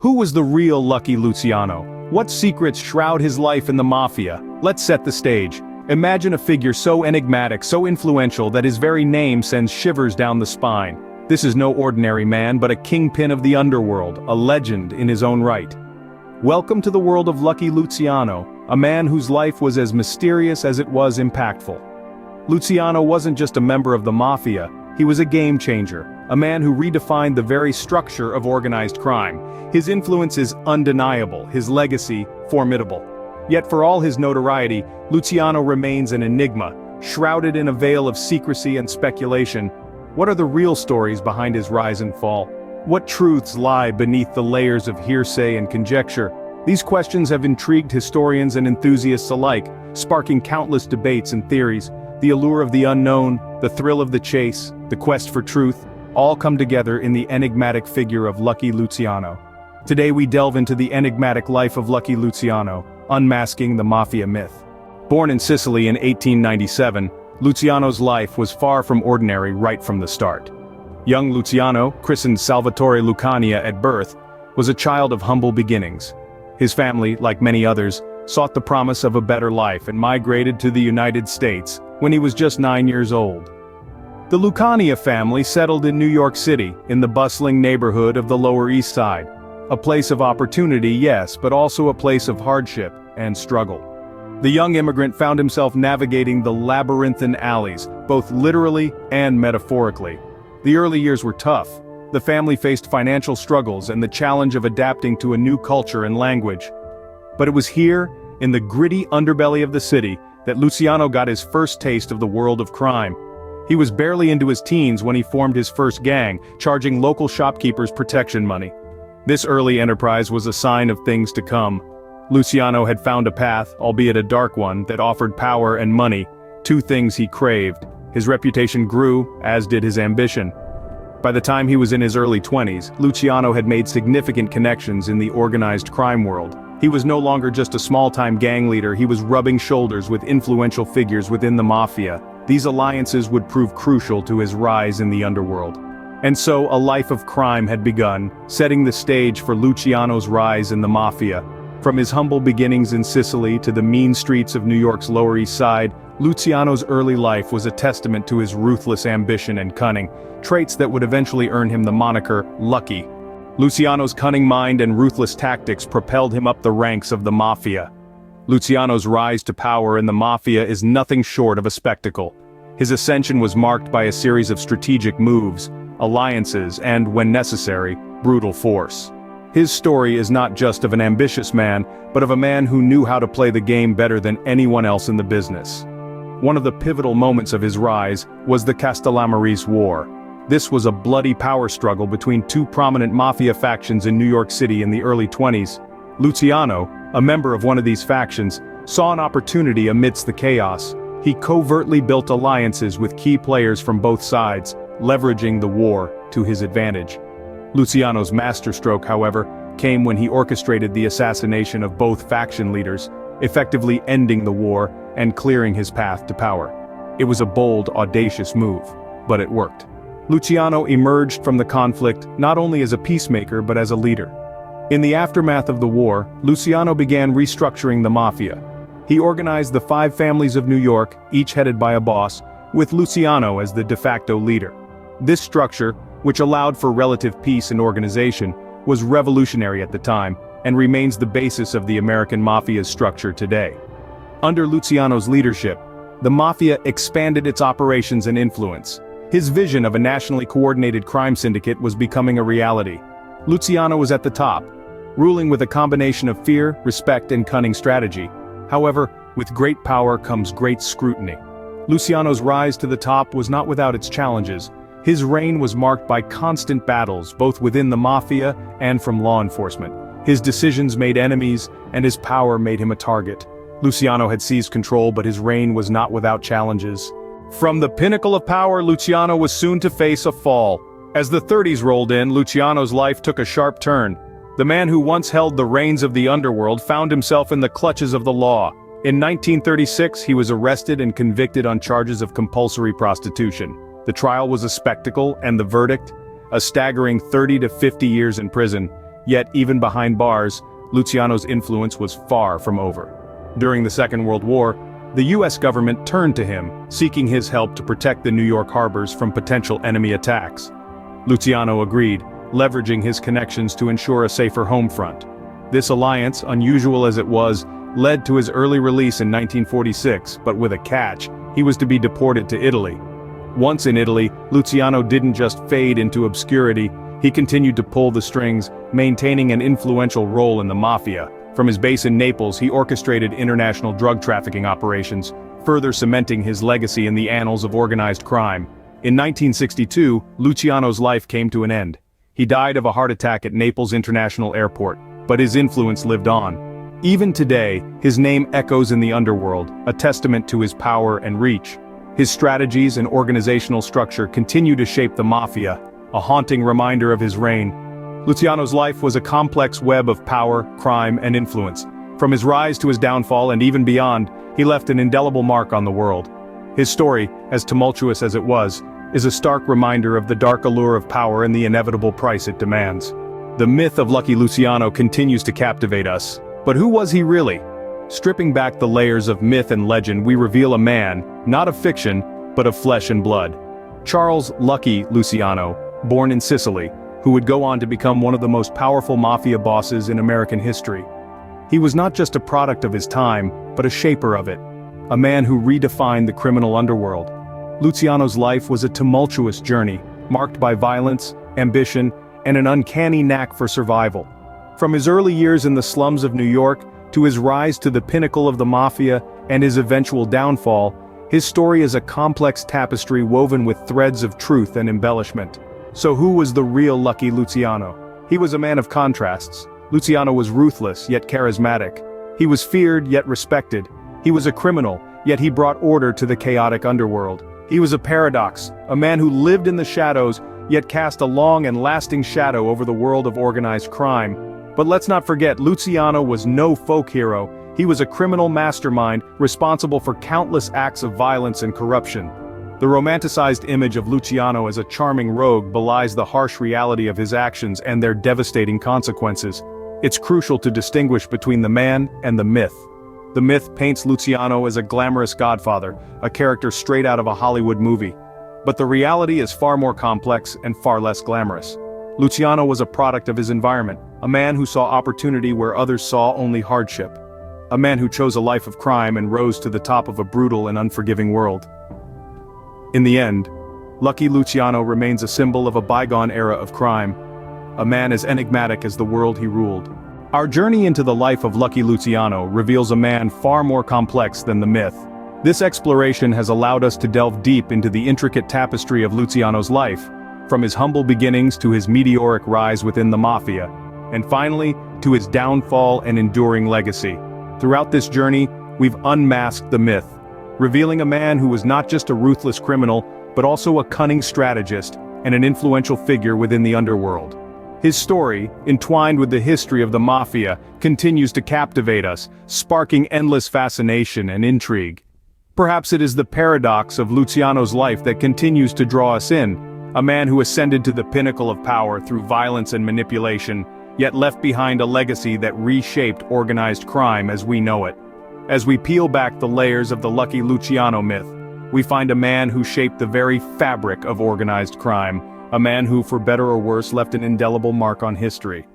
Who was the real Lucky Luciano? What secrets shroud his life in the Mafia? Let's set the stage. Imagine a figure so enigmatic, so influential that his very name sends shivers down the spine. This is no ordinary man, but a kingpin of the underworld, a legend in his own right. Welcome to the world of Lucky Luciano, a man whose life was as mysterious as it was impactful. Luciano wasn't just a member of the Mafia, he was a game changer, a man who redefined the very structure of organized crime. His influence is undeniable, his legacy formidable. Yet for all his notoriety, Luciano remains an enigma, shrouded in a veil of secrecy and speculation. What are the real stories behind his rise and fall? What truths lie beneath the layers of hearsay and conjecture? These questions have intrigued historians and enthusiasts alike, sparking countless debates and theories. The allure of the unknown, the thrill of the chase, the quest for truth, all come together in the enigmatic figure of Lucky Luciano. Today we delve into the enigmatic life of Lucky Luciano, unmasking the Mafia myth. Born in Sicily in 1897, Luciano's life was far from ordinary right from the start. Young Luciano, christened Salvatore Lucania at birth, was a child of humble beginnings. His family, like many others, sought the promise of a better life and migrated to the United States when he was just 9 years old. The Lucania family settled in New York City, in the bustling neighborhood of the Lower East Side. A place of opportunity, yes, but also a place of hardship and struggle. The young immigrant found himself navigating the labyrinthine alleys, both literally and metaphorically. The early years were tough. The family faced financial struggles and the challenge of adapting to a new culture and language. But it was here, in the gritty underbelly of the city, that Luciano got his first taste of the world of crime. He was barely into his teens when he formed his first gang, charging local shopkeepers protection money. This early enterprise was a sign of things to come. Luciano had found a path, albeit a dark one, that offered power and money, two things he craved. His reputation grew, as did his ambition. By the time he was in his early 20s, Luciano had made significant connections in the organized crime world. He was no longer just a small-time gang leader, he was rubbing shoulders with influential figures within the Mafia. These alliances would prove crucial to his rise in the underworld. And so a life of crime had begun, setting the stage for Luciano's rise in the Mafia. From his humble beginnings in Sicily to the mean streets of New York's Lower East Side, Luciano's early life was a testament to his ruthless ambition and cunning, traits that would eventually earn him the moniker Lucky. Luciano's cunning mind and ruthless tactics propelled him up the ranks of the Mafia. Luciano's rise to power in the Mafia is nothing short of a spectacle. His ascension was marked by a series of strategic moves, alliances, and, when necessary, brutal force. His story is not just of an ambitious man, but of a man who knew how to play the game better than anyone else in the business. One of the pivotal moments of his rise was the Castellamarese War. This was a bloody power struggle between two prominent Mafia factions in New York City in the early 20s. Luciano, a member of one of these factions, saw an opportunity amidst the chaos. He covertly built alliances with key players from both sides, leveraging the war to his advantage. Luciano's masterstroke, however, came when he orchestrated the assassination of both faction leaders, effectively ending the war and clearing his path to power. It was a bold, audacious move, but it worked. Luciano emerged from the conflict not only as a peacemaker but as a leader. In the aftermath of the war, Luciano began restructuring the Mafia. He organized the 5 families of New York, each headed by a boss, with Luciano as the de facto leader. This structure, which allowed for relative peace and organization, was revolutionary at the time, and remains the basis of the American Mafia's structure today. Under Luciano's leadership, the Mafia expanded its operations and influence. His vision of a nationally coordinated crime syndicate was becoming a reality. Luciano was at the top, ruling with a combination of fear, respect, and cunning strategy. However, with great power comes great scrutiny. Luciano's rise to the top was not without its challenges. His reign was marked by constant battles, both within the Mafia and from law enforcement. His decisions made enemies, and his power made him a target. Luciano had seized control, but his reign was not without challenges. From the pinnacle of power, Luciano was soon to face a fall. As the 30s rolled in, Luciano's life took a sharp turn. The man who once held the reins of the underworld found himself in the clutches of the law. In 1936, he was arrested and convicted on charges of compulsory prostitution. The trial was a spectacle, and the verdict? A staggering 30 to 50 years in prison. Yet, even behind bars, Luciano's influence was far from over. During the Second World War, the US government turned to him, seeking his help to protect the New York harbors from potential enemy attacks. Luciano agreed, leveraging his connections to ensure a safer home front. This alliance, unusual as it was, led to his early release in 1946, but with a catch: he was to be deported to Italy. Once in Italy, Luciano didn't just fade into obscurity, he continued to pull the strings, maintaining an influential role in the Mafia. From his base in Naples, he orchestrated international drug trafficking operations, further cementing his legacy in the annals of organized crime. In 1962, Luciano's life came to an end. He died of a heart attack at Naples International Airport, but his influence lived on. Even today, his name echoes in the underworld, a testament to his power and reach. His strategies and organizational structure continue to shape the Mafia, a haunting reminder of his reign. Luciano's life was a complex web of power, crime, and influence. From his rise to his downfall and even beyond, he left an indelible mark on the world. His story, as tumultuous as it was, is a stark reminder of the dark allure of power and the inevitable price it demands. The myth of Lucky Luciano continues to captivate us. But who was he really? Stripping back the layers of myth and legend, we reveal a man, not of fiction, but of flesh and blood. Charles Lucky Luciano, born in Sicily, who would go on to become one of the most powerful mafia bosses in American history. He was not just a product of his time, but a shaper of it. A man who redefined the criminal underworld. Luciano's life was a tumultuous journey, marked by violence, ambition, and an uncanny knack for survival. From his early years in the slums of New York, to his rise to the pinnacle of the Mafia, and his eventual downfall, his story is a complex tapestry woven with threads of truth and embellishment. So who was the real Lucky Luciano? He was a man of contrasts. Luciano was ruthless, yet charismatic. He was feared, yet respected. He was a criminal, yet he brought order to the chaotic underworld. He was a paradox, a man who lived in the shadows, yet cast a long and lasting shadow over the world of organized crime. But let's not forget, Luciano was no folk hero. He was a criminal mastermind, responsible for countless acts of violence and corruption. The romanticized image of Luciano as a charming rogue belies the harsh reality of his actions and their devastating consequences. It's crucial to distinguish between the man and the myth. The myth paints Luciano as a glamorous godfather, a character straight out of a Hollywood movie. But the reality is far more complex and far less glamorous. Luciano was a product of his environment, a man who saw opportunity where others saw only hardship. A man who chose a life of crime and rose to the top of a brutal and unforgiving world. In the end, Lucky Luciano remains a symbol of a bygone era of crime, a man as enigmatic as the world he ruled. Our journey into the life of Lucky Luciano reveals a man far more complex than the myth. This exploration has allowed us to delve deep into the intricate tapestry of Luciano's life, from his humble beginnings to his meteoric rise within the Mafia, and finally, to his downfall and enduring legacy. Throughout this journey, we've unmasked the myth, revealing a man who was not just a ruthless criminal, but also a cunning strategist and an influential figure within the underworld. His story, entwined with the history of the Mafia, continues to captivate us, sparking endless fascination and intrigue. Perhaps it is the paradox of Luciano's life that continues to draw us in, a man who ascended to the pinnacle of power through violence and manipulation, yet left behind a legacy that reshaped organized crime as we know it. As we peel back the layers of the Lucky Luciano myth, we find a man who shaped the very fabric of organized crime, a man who, for better or worse, left an indelible mark on history.